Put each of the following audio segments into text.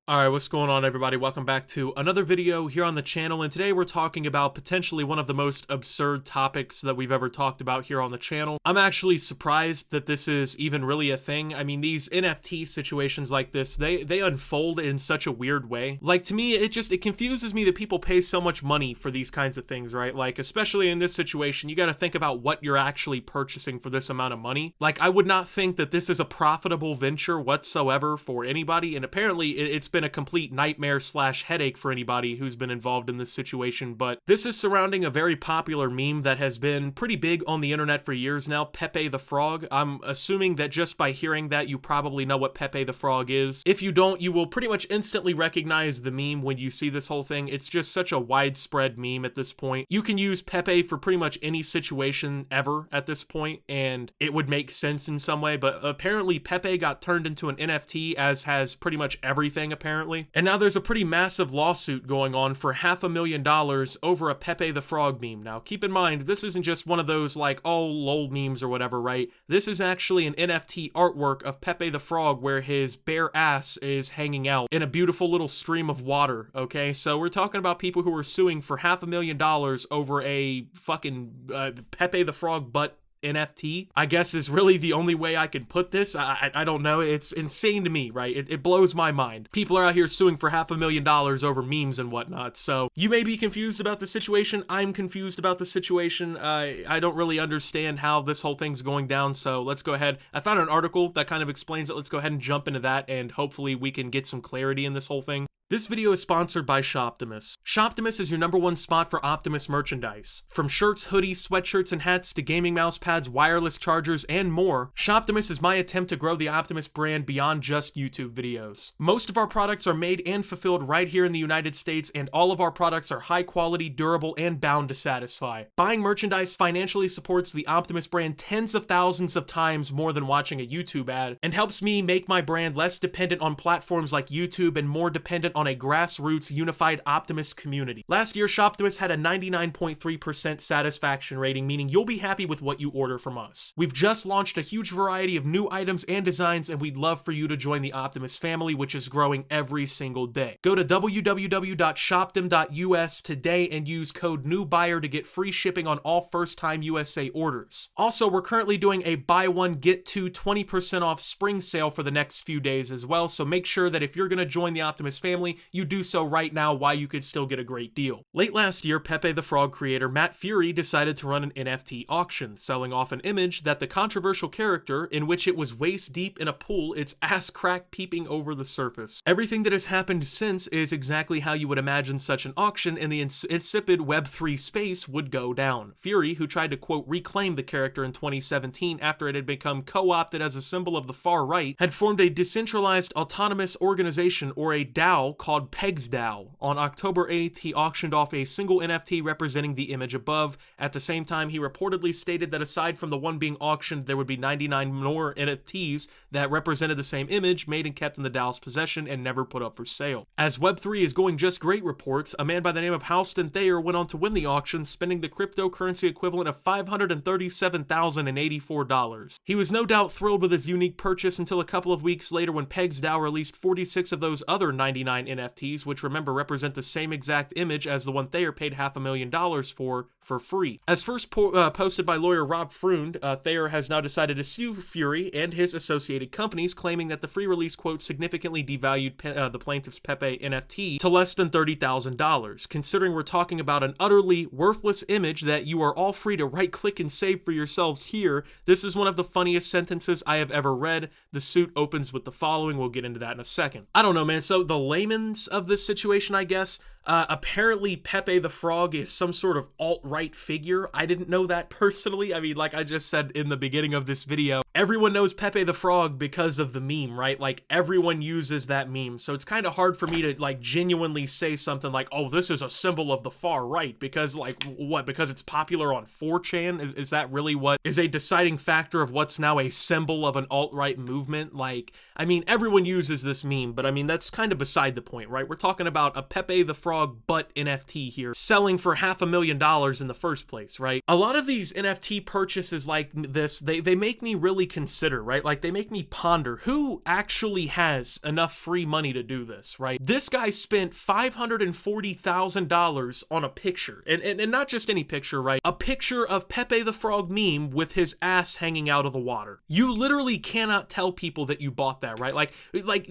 Alright, what's going on everybody? Welcome back to another video here on the channel, and today we're talking about potentially one of the most absurd topics that we've ever talked about here on the channel. I'm actually surprised that this is even really a thing. I mean, these NFT situations like this, they unfold in such a weird way. Like, to me, it confuses me that people pay so much money for these kinds of things, right? Like, especially in this situation, you gotta think about what you're actually purchasing for this amount of money. Like, I would not think that this is a profitable venture whatsoever for anybody, and apparently it's been a complete nightmare slash headache for anybody who's been involved in this situation. But this is surrounding a very popular meme that has been pretty big on the internet for years now, Pepe the Frog. I'm assuming that just by hearing that, you probably know what Pepe the Frog is. If you don't, you will pretty much instantly recognize the meme when you see this whole thing. It's just such a widespread meme at this point. You can use Pepe for pretty much any situation ever at this point, and it would make sense in some way, but apparently Pepe got turned into an NFT, as has pretty much everything apparently. And now there's a pretty massive lawsuit going on for $500,000 over a Pepe the Frog meme. Now, keep in mind, this isn't just one of those like, oh, lol memes or whatever, right? This is actually an NFT artwork of Pepe the Frog where his bare ass is hanging out in a beautiful little stream of water, okay? So we're talking about people who are suing for $500,000 over a fucking Pepe the Frog butt NFT, I guess, is really the only way I can put this. I don't know. It's insane to me, right? It blows my mind. People are out here suing for $500,000 over memes and whatnot. So you may be confused about the situation. I'm confused about the situation. I don't really understand how this whole thing's going down. So let's go ahead. I found an article that kind of explains it. Let's go ahead and jump into that, and hopefully we can get some clarity in this whole thing. This video is sponsored by Optimus. Optimus is your #1 spot for Optimus merchandise. From shirts, hoodies, sweatshirts, and hats to gaming mouse pads, wireless chargers, and more, Optimus is my attempt to grow the Optimus brand beyond just YouTube videos. Most of our products are made and fulfilled right here in the United States, and all of our products are high quality, durable, and bound to satisfy. Buying merchandise financially supports the Optimus brand tens of thousands of times more than watching a YouTube ad, and helps me make my brand less dependent on platforms like YouTube and more dependent on a grassroots unified Optimus community. Last year, Optimus had a 99.3% satisfaction rating, meaning you'll be happy with what you order from us. We've just launched a huge variety of new items and designs, and we'd love for you to join the Optimus family, which is growing every single day. Go to www.shoptim.us today and use code NEWBUYER to get free shipping on all first-time USA orders. Also, we're currently doing a buy one, get two 20% off spring sale for the next few days as well, so make sure that if you're going to join the Optimus family, you do so right now while you could still get a great deal. Late last year, Pepe the Frog creator Matt Fury decided to run an NFT auction, selling off an image that the controversial character, in which it was waist deep in a pool, its ass crack peeping over the surface. Everything that has happened since is exactly how you would imagine such an auction in the insipid Web3 space would go down. Fury, who tried to quote reclaim the character in 2017 after it had become co-opted as a symbol of the far right, had formed a decentralized autonomous organization, or a DAO, called Peg's DAO. On October 8th, he auctioned off a single NFT representing the image above. At the same time, he reportedly stated that aside from the one being auctioned, there would be 99 more NFTs that represented the same image, made and kept in the DAO's possession and never put up for sale. As Web3 is going just great, reports, a man by the name of Houston Thayer went on to win the auction, spending the cryptocurrency equivalent of $537,084. He was no doubt thrilled with his unique purchase until a couple of weeks later when Peg's DAO released 46 of those other 99 NFTs, which, remember, represent the same exact image as the one Thayer paid $500,000 for free. As first posted by lawyer Rob Freund, Thayer has now decided to sue Fury and his associated companies, claiming that the free release, quote, significantly devalued the plaintiff's Pepe NFT to less than $30,000. Considering we're talking about an utterly worthless image that you are all free to right-click and save for yourselves here, this is one of the funniest sentences I have ever read. The suit opens with the following. We'll get into that in a second. I don't know, man. So the layman's of this situation, I guess, apparently Pepe the Frog is some sort of alt-right figure. I didn't know that personally. I mean, like I just said in the beginning of this video, everyone knows Pepe the Frog because of the meme, right? Like, everyone uses that meme. So it's kind of hard for me to, like, genuinely say something like, oh, this is a symbol of the far right, because, like, what? Because it's popular on 4chan? Is that really what is a deciding factor of what's now a symbol of an alt-right movement? Like, I mean, everyone uses this meme, but I mean, that's kind of beside the point, right? We're talking about a Pepe the Frog Frog but NFT here, selling for $500,000 in the first place, right? A lot of these NFT purchases like this, they make me really consider, right? Like, they make me ponder who actually has enough free money to do this, right? This guy spent $540,000 on a picture, and not just any picture, right? A picture of Pepe the Frog meme with his ass hanging out of the water. You literally cannot tell people that you bought that, right? Like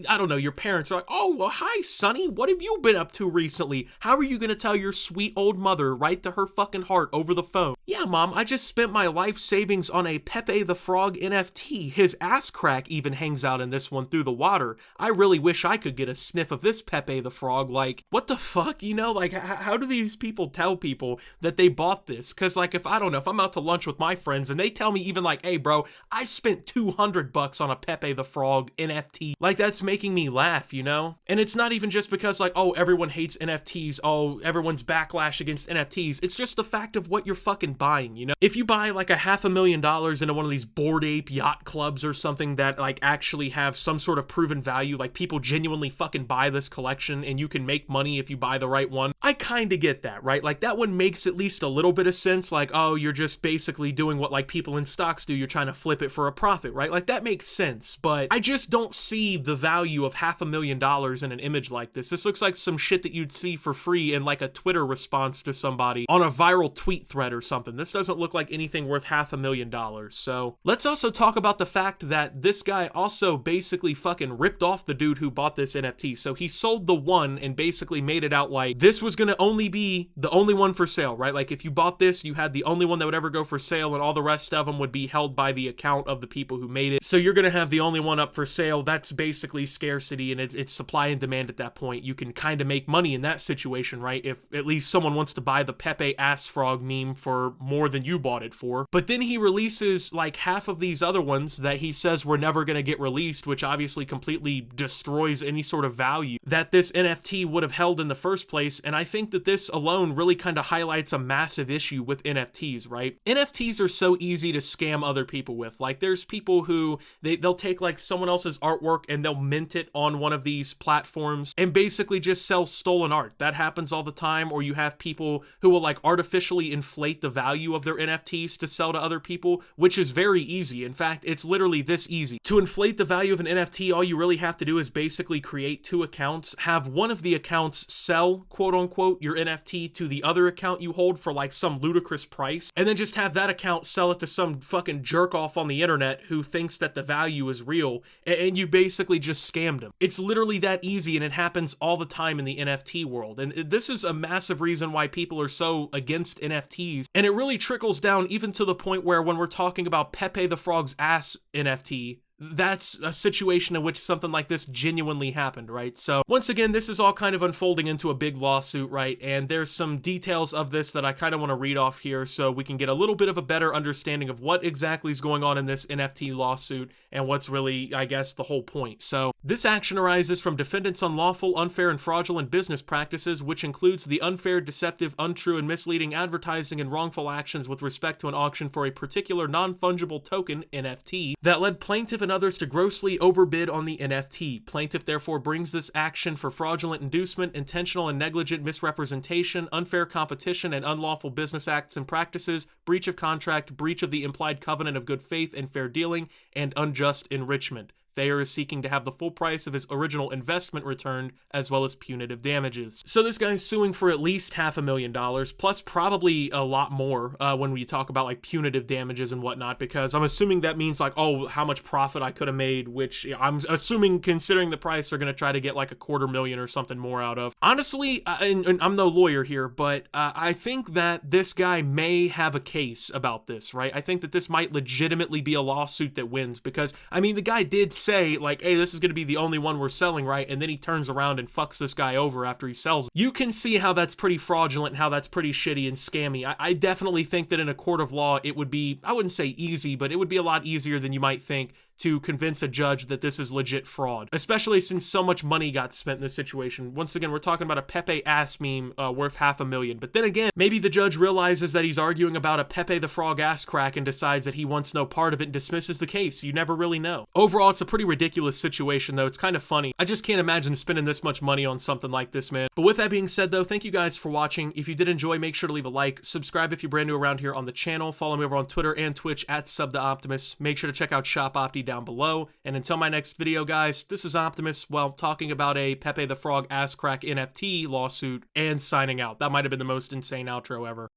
I don't know, your parents are like, oh, well, hi, Sonny, what have you been up to recently? How are you gonna tell your sweet old mother right to her fucking heart over the phone? Yeah, Mom, I just spent my life savings on a Pepe the Frog NFT. His ass crack even hangs out in this one through the water. I really wish I could get a sniff of this Pepe the Frog. Like, what the fuck, you know? Like, how do these people tell people that they bought this? Because, like, if I'm out to lunch with my friends and they tell me even like, hey, bro, I spent $200 on a Pepe the Frog NFT, like, that's making me laugh, you know? And it's not even just because, like, oh, everyone hates NFTs, oh, everyone's backlash against NFTs. It's just the fact of what you're fucking buying, you know? If you buy like $500,000 into one of these Bored Ape yacht clubs or something that like actually have some sort of proven value, like people genuinely fucking buy this collection and you can make money if you buy the right one, I kind of get that, right? Like, that one makes at least a little bit of sense. Like, oh, you're just basically doing what like people in stocks do, you're trying to flip it for a profit, right? Like, that makes sense, but I just don't see the value of $500,000 in an image like this. This looks like some shit that you'd see for free in like a Twitter response to somebody on a viral tweet thread or something. This doesn't look like anything worth $500,000. So let's also talk about the fact that this guy also basically fucking ripped off the dude who bought this NFT. So he sold the one and basically made it out like this was gonna only be the only one for sale, right? Like, if you bought this, you had the only one that would ever go for sale, and all the rest of them would be held by the account of the people who made it. So you're gonna have the only one up for sale. That's basically scarcity, and it's supply and demand at that point. You can kind of make money in that situation, right? If at least someone wants to buy the Pepe ass frog meme for more than you bought it for. But then he releases like half of these other ones that he says were never gonna get released, which obviously completely destroys any sort of value that this NFT would have held in the first place. And I think that this alone really kind of highlights a massive issue with NFTs, right? NFTs are so easy to scam other people with. Like, there's people who they'll take like someone else's artwork and they'll mint it on one of these platforms and basically just sell stolen art. That happens all the time. Or you have people who will like artificially inflate the value of their NFTs to sell to other people, which is very easy. In fact, it's literally this easy. To inflate the value of an NFT, all you really have to do is basically create two accounts, have one of the accounts sell, quote unquote, your NFT to the other account you hold for like some ludicrous price, and then just have that account sell it to some fucking jerk off on the internet who thinks that the value is real, and you basically just scammed him. It's literally that easy, and it happens all the time in the NFT world. And this is a massive reason why people are so against NFTs, and it really trickles down even to the point where when we're talking about Pepe the Frog's ass NFT, that's a situation in which something like this genuinely happened, right? So once again, this is all kind of unfolding into a big lawsuit, right? And there's some details of this that I kind of want to read off here so we can get a little bit of a better understanding of what exactly is going on in this NFT lawsuit and what's really, I guess, the whole point. So this action arises from defendants' unlawful, unfair, and fraudulent business practices, which includes the unfair, deceptive, untrue, and misleading advertising and wrongful actions with respect to an auction for a particular non-fungible token, NFT, that led plaintiff and others to grossly overbid on the NFT. Plaintiff therefore brings this action for fraudulent inducement, intentional and negligent misrepresentation, unfair competition, and unlawful business acts and practices, breach of contract, breach of the implied covenant of good faith and fair dealing, and unjust enrichment. Thayer is seeking to have the full price of his original investment returned, as well as punitive damages. So this guy's suing for at least $500,000, plus probably a lot more when we talk about like punitive damages and whatnot, because I'm assuming that means like, oh, how much profit I could have made, which I'm assuming, considering the price, they're going to try to get like $250,000 or something more out of. Honestly, and I'm no lawyer here, but I think that this guy may have a case about this, right? I think that this might legitimately be a lawsuit that wins, because, I mean, the guy did say like, hey, this is going to be the only one we're selling, right? And then he turns around and fucks this guy over after he sells it. You can see how that's pretty fraudulent and how that's pretty shitty and scammy. I definitely think that in a court of law, it would be, I wouldn't say easy, but it would be a lot easier than you might think to convince a judge that this is legit fraud, especially since so much money got spent in this situation. Once again, we're talking about a Pepe ass meme worth $500,000. But then again, maybe the judge realizes that he's arguing about a Pepe the Frog ass crack and decides that he wants no part of it and dismisses the case. You never really know. Overall, it's a pretty ridiculous situation, though. It's kind of funny. I just can't imagine spending this much money on something like this, man. But with that being said, though, thank you guys for watching. If you did enjoy, make sure to leave a like, subscribe if you're brand new around here on the channel, follow me over on Twitter and Twitch at SubTheOptimus. Make sure to check out Shop Opti down below. And until my next video, guys, this is Optimus, well, talking about a Pepe the Frog ass crack NFT lawsuit and signing out. That might have been the most insane outro ever.